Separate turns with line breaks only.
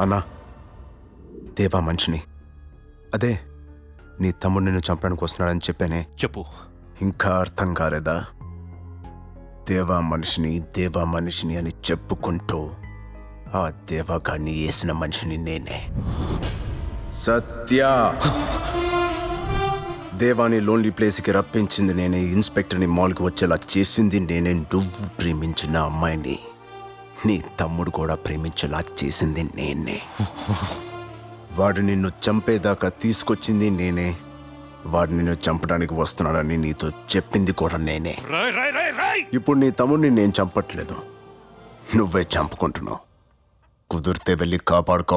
అన్నా, దేవా మనిషిని, అదే నీ తమ్ముడు నిన్ను చంపడానికి వస్తున్నాడని చెప్పానే,
చెప్పు.
ఇంకా అర్థం కాలేదా? దేవా మనిషిని అని చెప్పుకుంటూ ఆ దేవాగాన్ని వేసిన మనిషిని నేనే. సత్య దేవాని లోన్లీ ప్లేస్కి రప్పించింది నేనే, ఇన్స్పెక్టర్ని మాల్కి వచ్చేలా చేసింది నేనే, నువ్వు ప్రేమించిన అమ్మాయిని నీ తమ్ముడు కూడా ప్రేమించేలా చేసింది నేనే. వాడు నిన్ను చంపేదాకా తీసుకొచ్చింది నేనే, వాడు నిన్ను చంపడానికి వస్తున్నాడని నీతో చెప్పింది కూడా నేనే. ఇప్పుడు నీ తమ్ముడిని నేను చంపట్లేదు, నువ్వే చంపుకుంటున్నావు. కుదిరితే వెళ్ళి కాపాడుకో.